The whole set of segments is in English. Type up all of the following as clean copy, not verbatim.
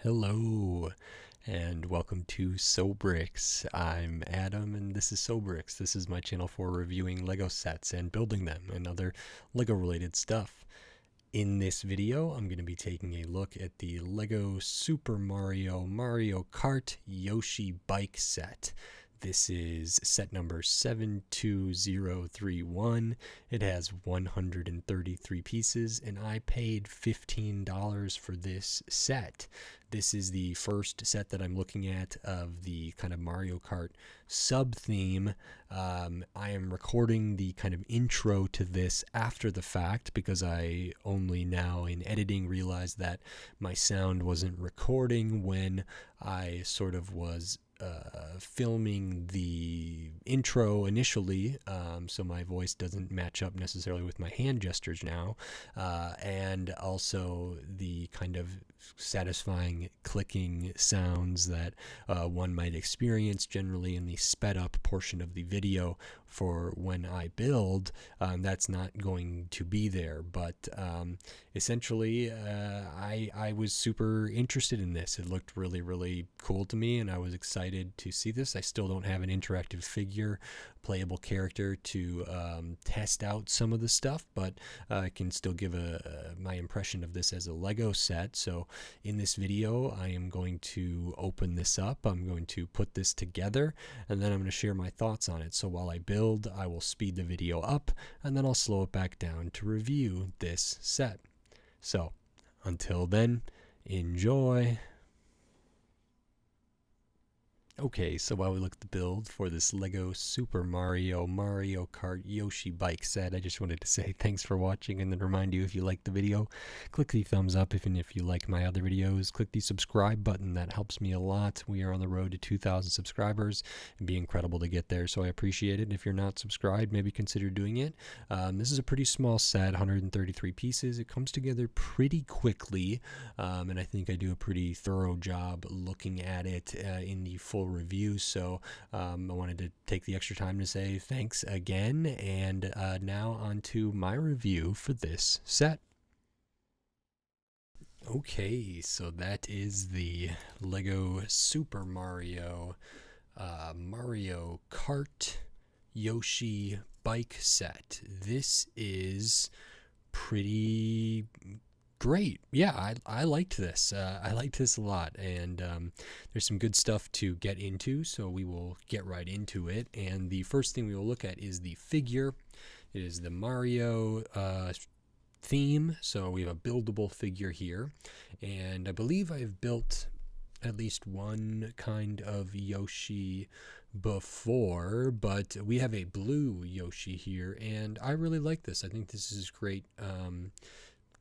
Hello, and welcome to SoBricks. I'm Adam, and this is SoBricks. This is my channel for reviewing Lego sets and building them and other Lego-related stuff. In this video, I'm going to be taking a look at the Lego Super Mario Kart Yoshi bike set. This is set number 72031. It has 133 pieces, and I paid $15 for this set. This is the first set that I'm looking at of the kind of Mario Kart sub-theme. I am recording the kind of intro to this after the fact because I only now in editing realized that my sound wasn't recording when I sort of was filming the intro initially, so my voice doesn't match up necessarily with my hand gestures now, and also the kind of satisfying clicking sounds that one might experience generally in the sped up portion of the video for when I build. That's not going to be there, but essentially I was super interested in this. It looked really cool to me, and I was excited to see this. I still don't have an interactive figure playable character to test out some of the stuff, but I can still give my impression of this as a Lego set. So in this video, I am going to open this up. I'm going to put this together, and then I'm going to share my thoughts on it. So while I build, I will speed the video up, and then I'll slow it back down to review this set. So until then, enjoy. Okay, so while we look at the build for this Lego Super Mario Kart Yoshi bike set, I just wanted to say thanks for watching, and then remind you, if you liked the video, click the thumbs up. If you like my other videos, click the subscribe button. That helps me a lot. We are on the road to 2,000 subscribers. It'd be incredible to get there, so I appreciate it. If you're not subscribed, maybe consider doing it. This is a pretty small set, 133 pieces. It comes together pretty quickly, and I think I do a pretty thorough job looking at it in the full review. So I wanted to take the extra time to say thanks again, and now on to my review for this set. Okay, so that is the Lego Super Mario Kart Yoshi bike set. This is pretty great. Yeah, I liked this. I liked this a lot, and there's some good stuff to get into, so we will get right into it. And the first thing we will look at is the figure. It is the Mario theme, so we have a buildable figure here, and I believe I've built at least one kind of Yoshi before, but we have a blue Yoshi here, and I really like this. I think this is great.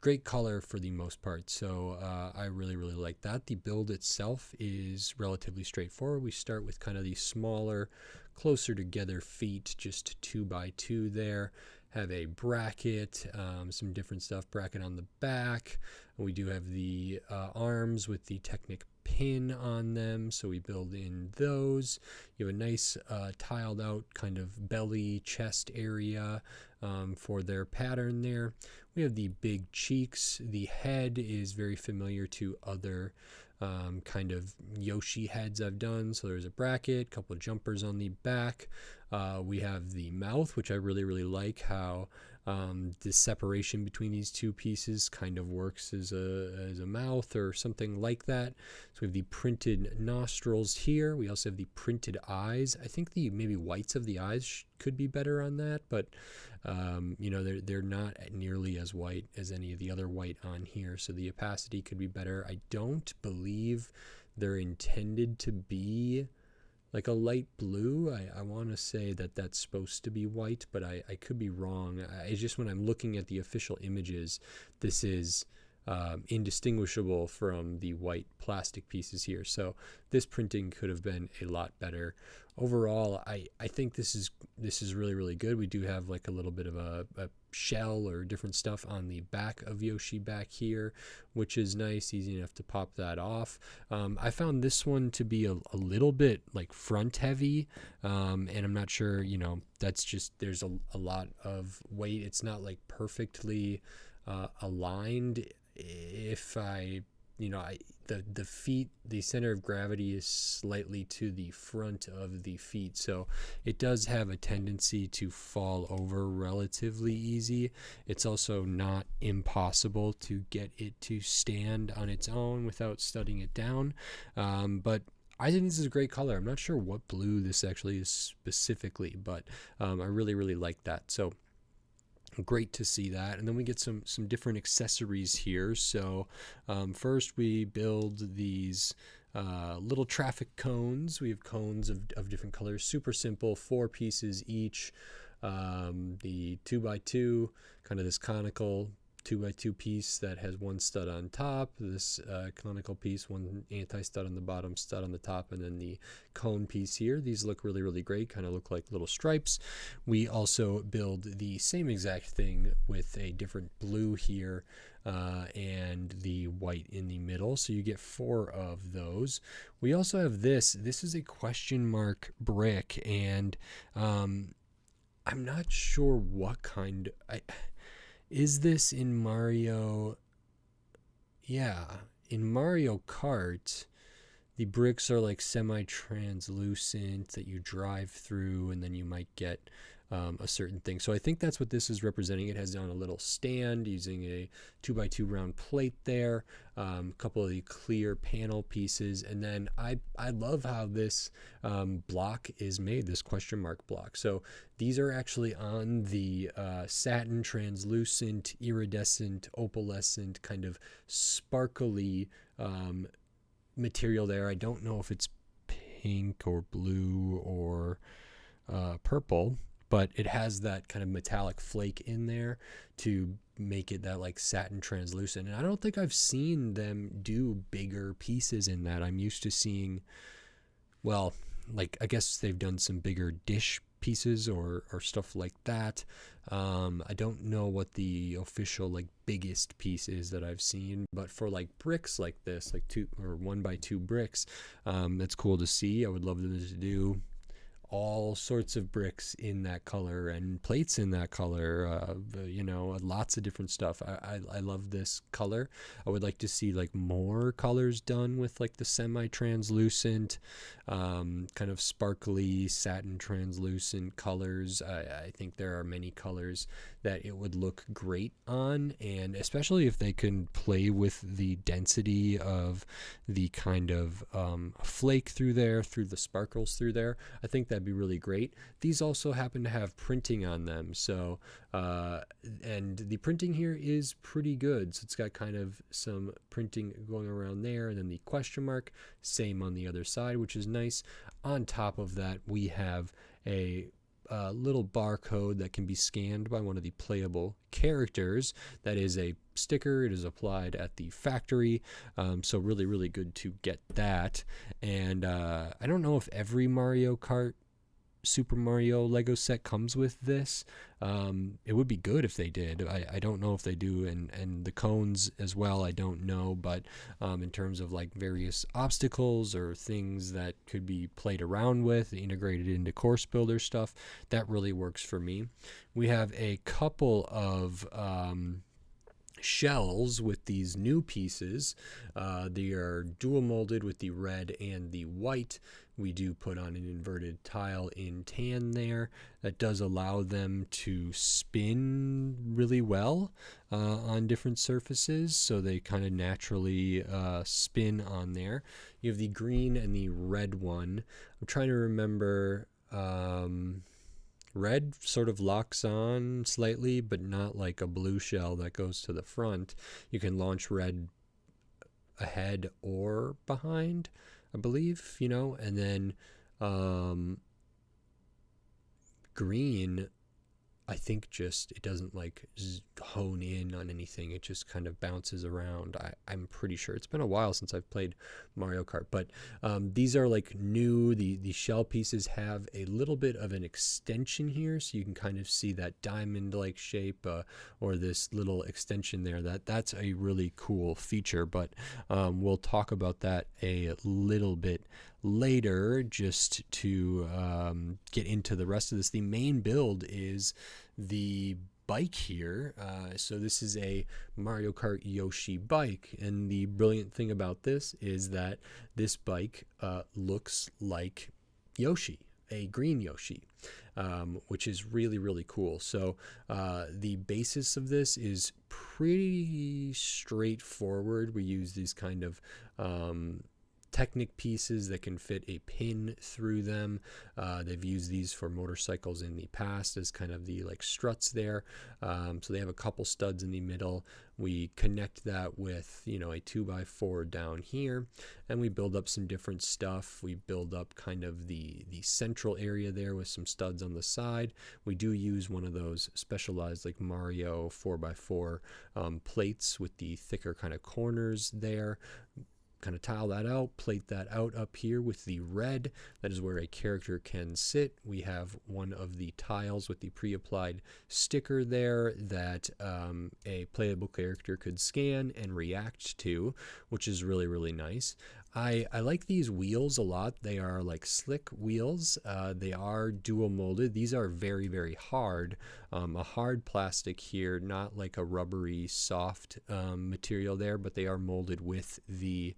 Great color for the most part, so I really like that. The build itself is relatively straightforward. We start with kind of the smaller, closer together feet, just 2x2 there. Have a bracket, some different stuff, bracket on the back. We do have the arms with the Technic pin on them, so we build in those. You have a nice tiled out kind of belly chest area for their pattern there. We have the big cheeks. The head is very familiar to other kind of Yoshi heads I've done. So there's a bracket, a couple of jumpers on the back. We have the mouth, which I really like how the separation between these two pieces kind of works as a mouth or something like that. So we have the printed nostrils here. We also have the printed eyes. I think the maybe whites of the eyes could be better on that, but they're not nearly as white as any of the other white on here, so the opacity could be better. I don't believe they're intended to be like a light blue. I want to say that that's supposed to be white, but I could be wrong. It's just when I'm looking at the official images, this is indistinguishable from the white plastic pieces here. So this printing could have been a lot better. Overall, I think this is really good. We do have like a little bit of a shell or different stuff on the back of Yoshi back here, which is nice, easy enough to pop that off. I found this one to be a little bit like front heavy, and I'm not sure, that's just, there's a lot of weight. It's not like perfectly aligned. If I you know, the feet, the center of gravity is slightly to the front of the feet, so it does have a tendency to fall over relatively easy. It's also not impossible to get it to stand on its own without studding it down, but I think this is a great color. I'm not sure what blue this actually is specifically, but I really like that. So great to see that. And then we get some different accessories here. So first we build these little traffic cones. We have cones of different colors, super simple, 4 pieces each. The 2x2, kind of this conical 2x2 piece that has one stud on top, this conical piece, one anti-stud on the bottom, stud on the top, and then the cone piece here. These look really great, kind of look like little stripes. We also build the same exact thing with a different blue here and the white in the middle, so you get 4 of those. We also have this is a question mark brick, and I'm not sure what kind. Is this in Mario? Yeah, in Mario Kart, the bricks are like semi-translucent that you drive through, and then you might get a certain thing. So I think that's what this is representing. It has on a little stand using a 2x2 round plate there, a couple of the clear panel pieces, and then I love how this block is made, this question mark block. So these are actually on the satin, translucent, iridescent, opalescent, kind of sparkly material there. I don't know if it's pink or blue or purple, but it has that kind of metallic flake in there to make it that like satin translucent. And I don't think I've seen them do bigger pieces in that. I'm used to seeing, well, like I guess they've done some bigger dish pieces or stuff like that. I don't know what the official like biggest piece is that I've seen, but for like bricks like this, like 2 or 1x2 bricks, that's cool to see. I would love them to do all sorts of bricks in that color and plates in that color, you know, lots of different stuff. I love this color. I would like to see like more colors done with like the semi-translucent, kind of sparkly satin translucent colors. I think there are many colors that it would look great on, and especially if they can play with the density of the kind of flake through there, through the sparkles through there. I think that'd be really great. These also happen to have printing on them, so and the printing here is pretty good. So it's got kind of some printing going around there, and then the question mark, same on the other side, which is nice. On top of that, we have a little barcode that can be scanned by one of the playable characters. That is a sticker. It is applied at the factory, so really good to get that. And I don't know if every Mario Kart Super Mario Lego set comes with this. It would be good if they did. I don't know if they do, and the cones as well, I don't know, but in terms of like various obstacles or things that could be played around with, integrated into course builder stuff, that really works for me. We have a couple of shells with these new pieces. They are dual molded with the red and the white. We do put on an inverted tile in tan there. That does allow them to spin really well on different surfaces, so they kind of naturally spin on there. You have the green and the red one. I'm trying to remember. Red sort of locks on slightly, but not like a blue shell that goes to the front. You can launch red ahead or behind, I believe, you know, and then green, I think just it doesn't like hone in on anything. It just kind of bounces around. I'm pretty sure. It's been a while since I've played Mario Kart, but these are like new. The shell pieces have a little bit of an extension here, so you can kind of see that diamond-like shape or this little extension there. That's a really cool feature, but we'll talk about that a little bit later, just to get into the rest of this. The main build is the bike here. So this is a Mario Kart Yoshi bike, and the brilliant thing about this is that this bike looks like Yoshi, a green Yoshi, which is really, really cool. So the basis of this is pretty straightforward. We use these kind of Technic pieces that can fit a pin through them. They've used these for motorcycles in the past as kind of the like struts there. So they have a couple studs in the middle. We connect that with, you know, a 2x4 down here, and we build up some different stuff. We build up kind of the central area there with some studs on the side. We do use one of those specialized like Mario 4x4 plates with the thicker kind of corners there. Kind of tile that out, plate that out up here with the red. That is where a character can sit. We have one of the tiles with the pre-applied sticker there that a playable character could scan and react to, which is really, really nice. I like these wheels a lot. They are like slick wheels. They are dual molded. These are very, very hard. A hard plastic here, not like a rubbery soft material there, but they are molded with the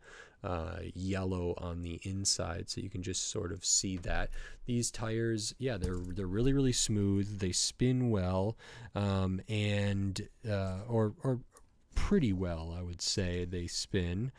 yellow on the inside, so you can just sort of see that. These tires, yeah, they're really, really smooth. They spin well, and or pretty well, I would say. They spin,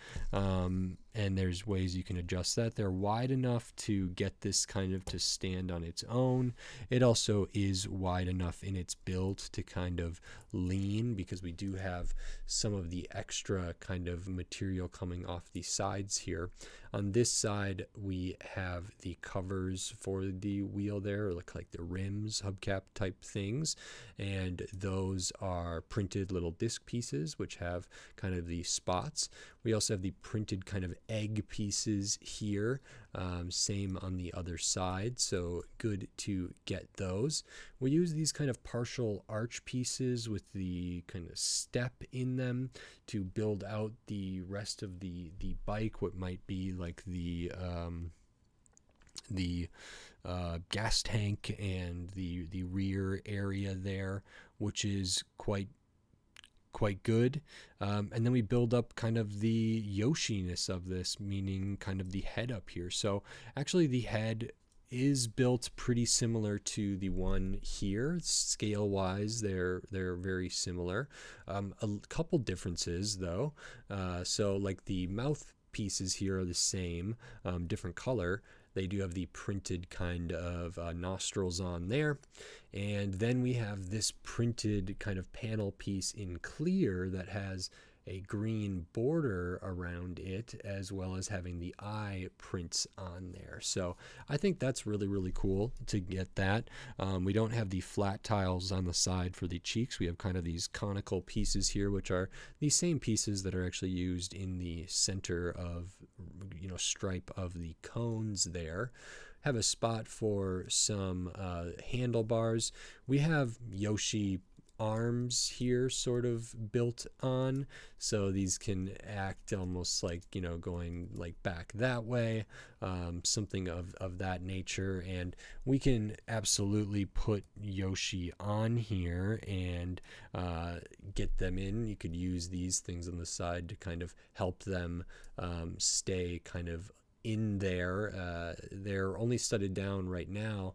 and there's ways you can adjust that. They're wide enough to get this kind of to stand on its own. It also is wide enough in its build to kind of lean, because we do have some of the extra kind of material coming off the sides here. On this side, we have the covers for the wheel there, look like the rims, hubcap type things, and those are printed little disc pieces which have kind of the spots. We also have the printed kind of egg pieces here, same on the other side, so good to get those. We use these kind of partial arch pieces with the kind of step in them to build out the rest of the bike, what might be like the gas tank and the rear area there, which is quite good. And then we build up kind of the Yoshi-ness of this, meaning kind of the head up here. So actually the head is built pretty similar to the one here. Scale wise, they're very similar. A couple differences though. So like the mouth pieces here are the same, different color. They do have the printed kind of nostrils on there. And then we have this printed kind of panel piece in clear that has a green border around it, as well as having the eye prints on there. So I think that's really, really cool to get that. We don't have the flat tiles on the side for the cheeks. We have kind of these conical pieces here, which are the same pieces that are actually used in the center of, you know, stripe of the cones there. Have a spot for some handlebars. We have Yoshi arms here sort of built on, so these can act almost like, you know, going like back that way, something of that nature. And we can absolutely put Yoshi on here and get them in. You could use these things on the side to kind of help them stay kind of in there. They're only studded down right now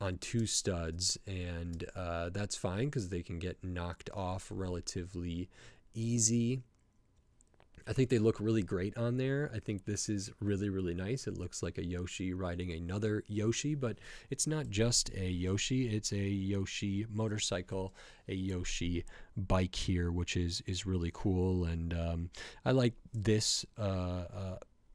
on two studs, and that's fine because they can get knocked off relatively easy. I think they look really great on there. I think this is really, really nice. It looks like a Yoshi riding another Yoshi, but it's not just a Yoshi. It's a Yoshi motorcycle, a Yoshi bike here, which is really cool. And I like this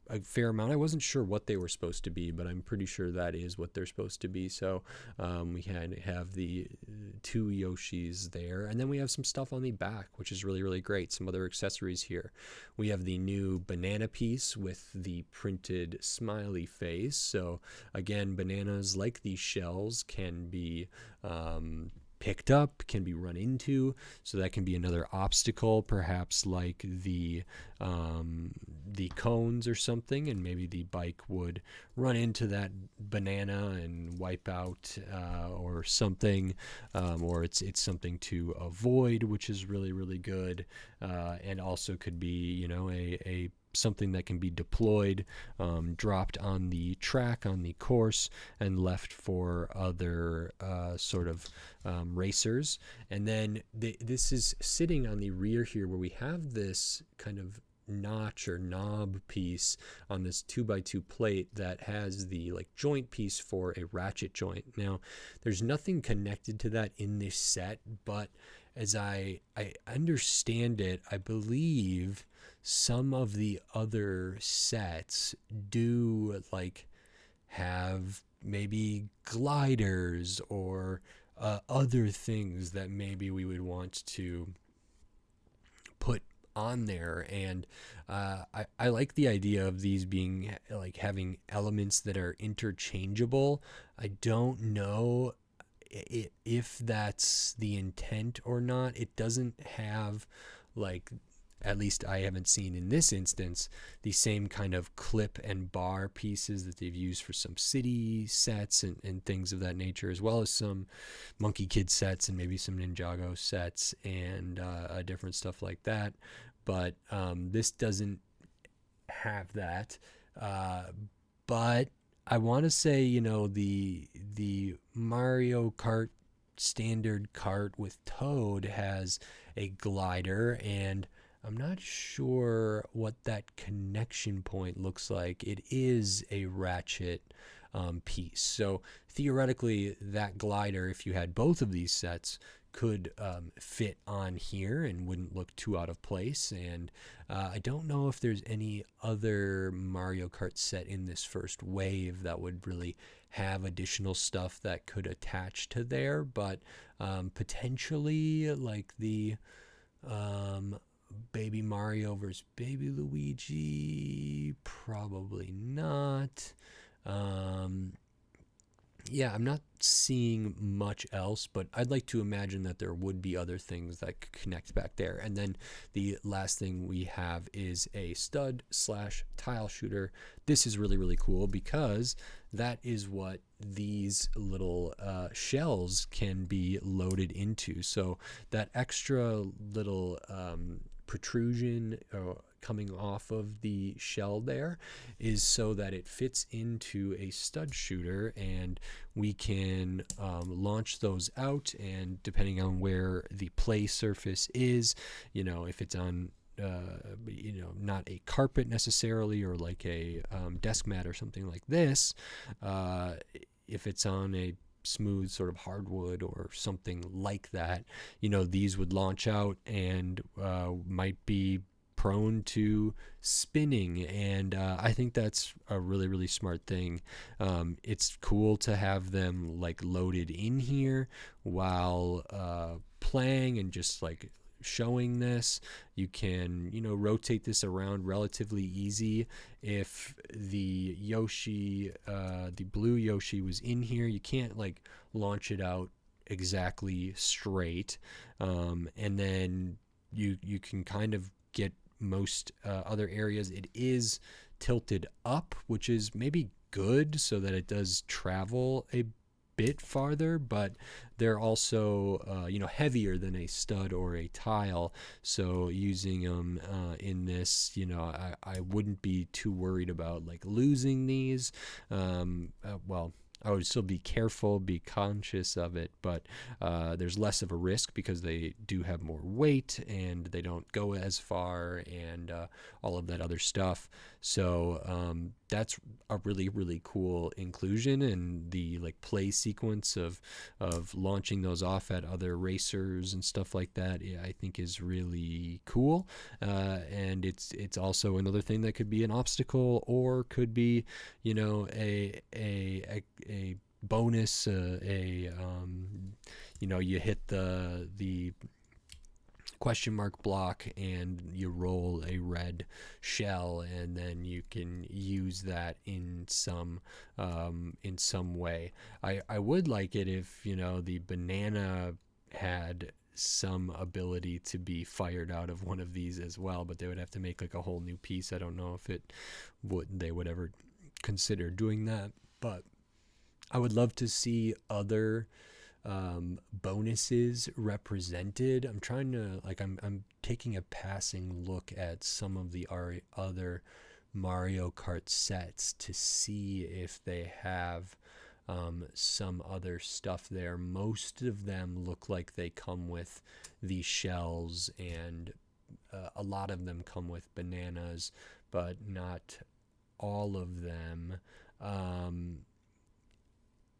a fair amount. I wasn't sure what they were supposed to be, but I'm pretty sure that is what they're supposed to be. So we have the two Yoshis there, and then we have some stuff on the back, which is really, really great. Some other accessories here. We have the new banana piece with the printed smiley face. So again, bananas, like these shells, can be picked up, can be run into, so that can be another obstacle, perhaps like the cones or something, and maybe the bike would run into that banana and wipe out or something, or it's something to avoid, which is really, really good, and also could be, you know, a something that can be deployed, dropped on the track, on the course, and left for other sort of racers. And then this is sitting on the rear here, where we have this kind of notch or knob piece on this 2x2 plate that has the like joint piece for a ratchet joint. Now, there's nothing connected to that in this set, but as I understand it, I believe some of the other sets do like have maybe gliders or other things that maybe we would want to put on there. And I like the idea of these being like having elements that are interchangeable. I don't know if that's the intent or not. It doesn't have, like, at least I haven't seen in this instance, the same kind of clip and bar pieces that they've used for some city sets and things of that nature, as well as some Monkey Kid sets and maybe some Ninjago sets and different stuff like that. But this doesn't have that. But I want to say, you know, the Mario Kart standard cart with Toad has a glider, and I'm not sure what that connection point looks like. It is a ratchet piece. So theoretically, that glider, if you had both of these sets, could fit on here and wouldn't look too out of place. And I don't know if there's any other Mario Kart set in this first wave that would really have additional stuff that could attach to there, but potentially like the Baby Mario versus Baby Luigi, probably not. Yeah, I'm not seeing much else, but I'd like to imagine that there would be other things that could connect back there. And then the last thing we have is a stud slash tile shooter. This is really, really cool because that is what these little shells can be loaded into. So that extra little protrusion coming off of the shell there is so that it fits into a stud shooter, and we can launch those out. And depending on where the play surface is, you know, if it's on you know, not a carpet necessarily, or like a desk mat or something like this, if it's on a smooth sort of hardwood or something like that, you know, these would launch out and might be prone to spinning. And I think that's a really, really smart thing. It's cool to have them like loaded in here while playing and just like showing this. You can, you know, rotate this around relatively easy. If the Yoshi, the blue Yoshi was in here, you can't like launch it out exactly straight, and then you can kind of get most other areas. It is tilted up, which is maybe good so that it does travel a bit farther, but they're also you know, heavier than a stud or a tile, so using them in this, you know, I wouldn't be too worried about like losing these. Well, I would still be careful, be conscious of it, but there's less of a risk because they do have more weight and they don't go as far and all of that other stuff. So that's a really, really cool inclusion, and the like play sequence of launching those off at other racers and stuff like that, I think is really cool. And it's also another thing that could be an obstacle, or could be, you know, a bonus, you know, you hit the question mark block and you roll a red shell, and then you can use that in some way. I would like it if, you know, the banana had some ability to be fired out of one of these as well, but they would have to make like a whole new piece. I don't know if they would ever consider doing that, but I would love to see other bonuses represented. I'm trying to I'm taking a passing look at some of the other Mario Kart sets to see if they have some other stuff there. Most of them look like they come with the shells, and a lot of them come with bananas, but not all of them.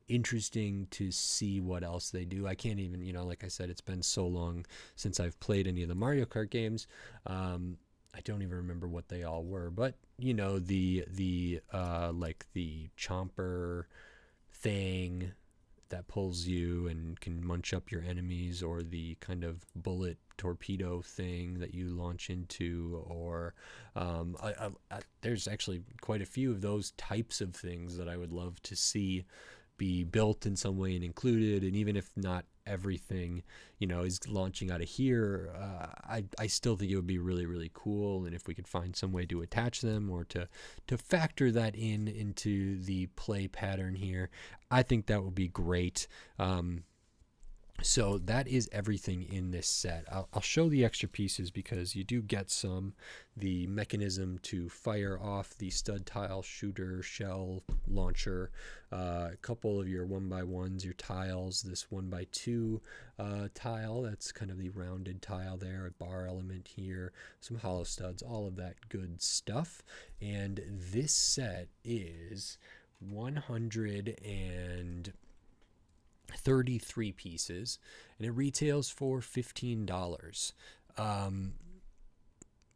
Interesting to see what else they do. I can't even, like I said, it's been so long since I've played any of the Mario Kart games. I don't even remember what they all were, but the like the chomper thing that pulls you and can munch up your enemies, or the kind of bullet torpedo thing that you launch into, or there's actually quite a few of those types of things that I would love to see be built in some way and included. And even if not everything is launching out of here, I still think it would be really, really cool. And if we could find some way to attach them, or to factor that into the play pattern here, I think that would be great. So that is everything in this set. I'll show the extra pieces because you do get the mechanism to fire off the stud tile, shooter, shell, launcher, a couple of your 1x1s, your tiles, this 1x2 tile, that's kind of the rounded tile there, a bar element here, some hollow studs, all of that good stuff. And this set is 133 pieces, and it retails for $15.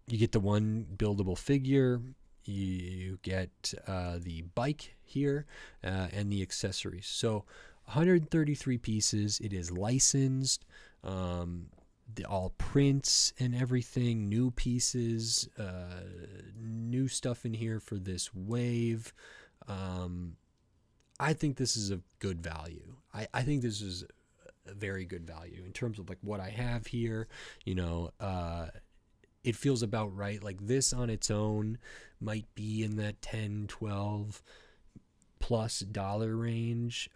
You get the one buildable figure, you get the bike here, and the accessories. So 133 pieces. It is licensed, all prints and everything, new pieces, new stuff in here for this wave. I think this is a good value. I think this is a very good value in terms of like what I have here. It feels about right. Like this on its own might be in that 10, 12 plus dollar range.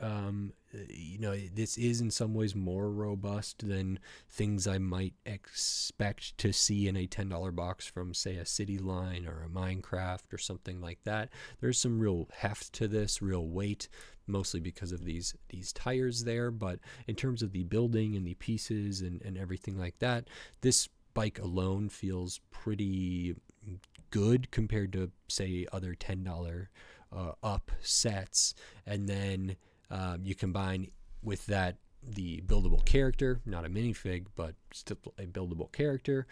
This is in some ways more robust than things I might expect to see in a $10 box from, say, a City Line or a Minecraft or something like that. There's some real heft to this, real weight, mostly because of these tires there. But in terms of the building and the pieces and everything like that, this bike alone feels pretty good compared to, say, other $10 up sets. And then you combine with that the buildable character, not a minifig, but still a buildable character,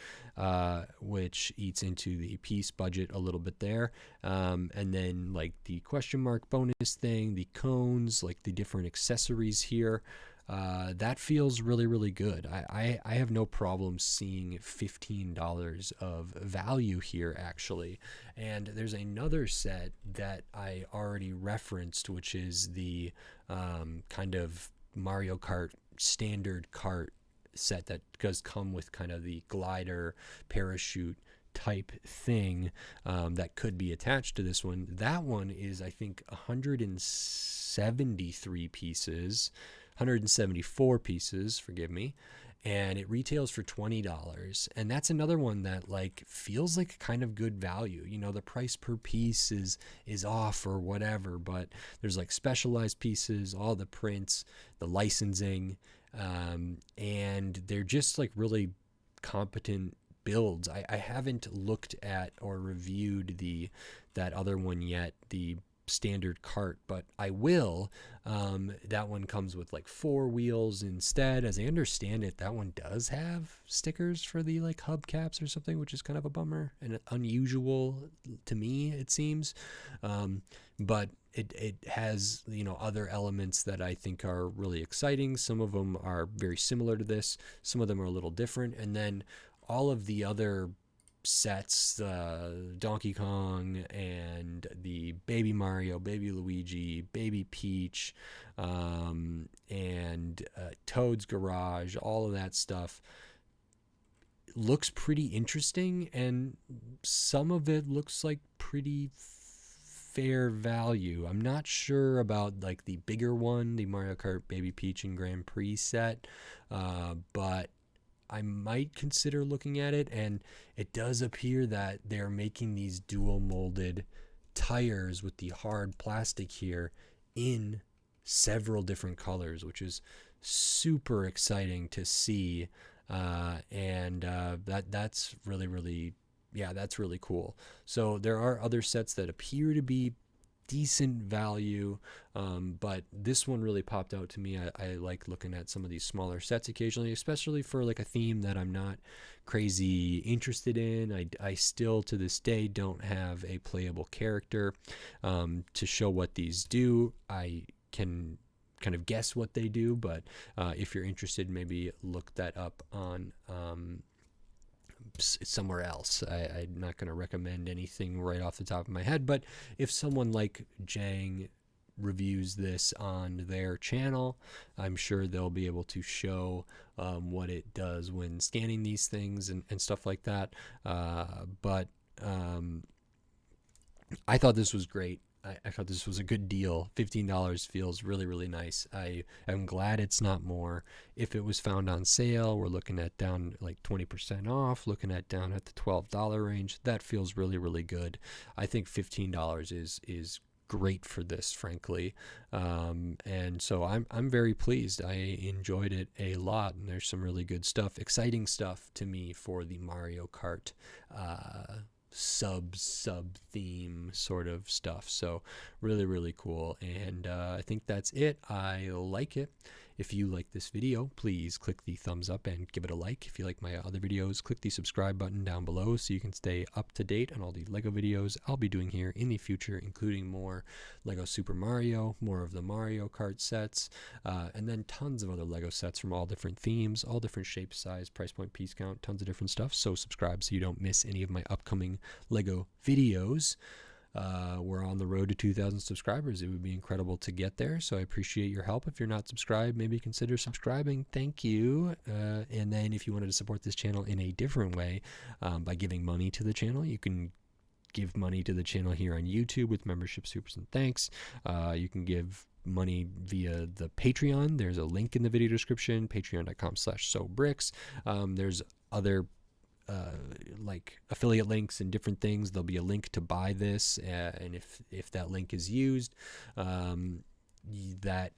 which eats into the piece budget a little bit there. And then like the question mark bonus thing, the cones, like the different accessories here. That feels really, really good. I have no problem seeing $15 of value here, actually. And there's another set that I already referenced, which is the kind of Mario Kart standard kart set that does come with kind of the glider parachute type thing that could be attached to this one. That one is, I think, 173 pieces. 174 pieces, forgive me, and it retails for $20. And that's another one that like feels like kind of good value. The price per piece is off or whatever, but there's like specialized pieces, all the prints, the licensing, and they're just like really competent builds. I haven't looked at or reviewed that other one yet, the standard cart, but I will. That one comes with like 4 wheels instead. As I understand it, that one does have stickers for the like hubcaps or something, which is kind of a bummer and unusual to me, it seems. But it has other elements that I think are really exciting. Some of them are very similar to this, some of them are a little different, and then all of the other sets, Donkey Kong and the Baby Mario, Baby Luigi, Baby Peach, and Toad's Garage, all of that stuff looks pretty interesting, and some of it looks like pretty fair value. I'm not sure about like the bigger one, the Mario Kart Baby Peach and Grand Prix set, but I might consider looking at it. And it does appear that they're making these dual molded tires with the hard plastic here in several different colors, which is super exciting to see. That's really, yeah, that's really cool. So there are other sets that appear to be decent value, but this one really popped out to me. I like looking at some of these smaller sets occasionally, especially for like a theme that I'm not crazy interested in. I still to this day don't have a playable character to show what these do. I can kind of guess what they do, but if you're interested, maybe look that up on somewhere else. I'm not going to recommend anything right off the top of my head, but if someone like Jang reviews this on their channel, I'm sure they'll be able to show what it does when scanning these things and stuff like that. But I thought this was great. I thought this was a good deal. $15 feels really nice. I am glad it's not more. If it was found on sale, we're looking at down like 20% off, looking at down at the $12 range. That feels really good. I think $15 is great for this, frankly. And so I'm very pleased. I enjoyed it a lot, and there's some really good stuff, exciting stuff to me for the Mario Kart sub theme sort of stuff. So really cool. And I think that's it. I like it. If you like this video, please click the thumbs up and give it a like. If you like my other videos, click the subscribe button down below so you can stay up to date on all the Lego videos I'll be doing here in the future, including more Lego Super Mario, more of the Mario Kart sets, and then tons of other Lego sets from all different themes, all different shapes, size, price point, piece count, tons of different stuff. So subscribe so you don't miss any of my upcoming Lego videos. We're on the road to 2,000 subscribers. It would be incredible to get there, so I appreciate your help. If you're not subscribed, maybe consider subscribing. Thank you. And then if you wanted to support this channel in a different way, by giving money to the channel, you can give money to the channel here on YouTube with membership, supers, and thanks. You can give money via the Patreon. There's a link in the video description, patreon.com/SoBricks. There's other like affiliate links and different things. There'll be a link to buy this, and if that link is used, that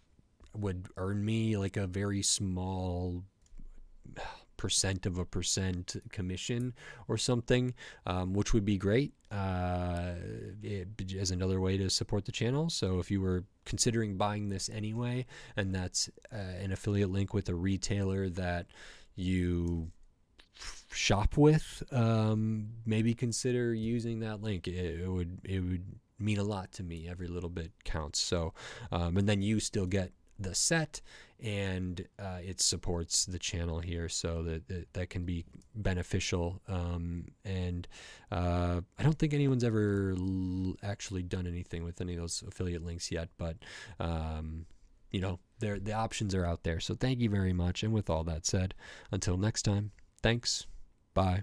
would earn me like a very small percent of a percent commission or something, which would be great as another way to support the channel. So if you were considering buying this anyway, and that's an affiliate link with a retailer that you shop with, maybe consider using that link. It would mean a lot to me. Every little bit counts. So and then you still get the set, and it supports the channel here, so that can be beneficial. And I don't think anyone's ever actually done anything with any of those affiliate links yet, but you know, the options are out there. So thank you very much. And with all that said, until next time, thanks. Bye.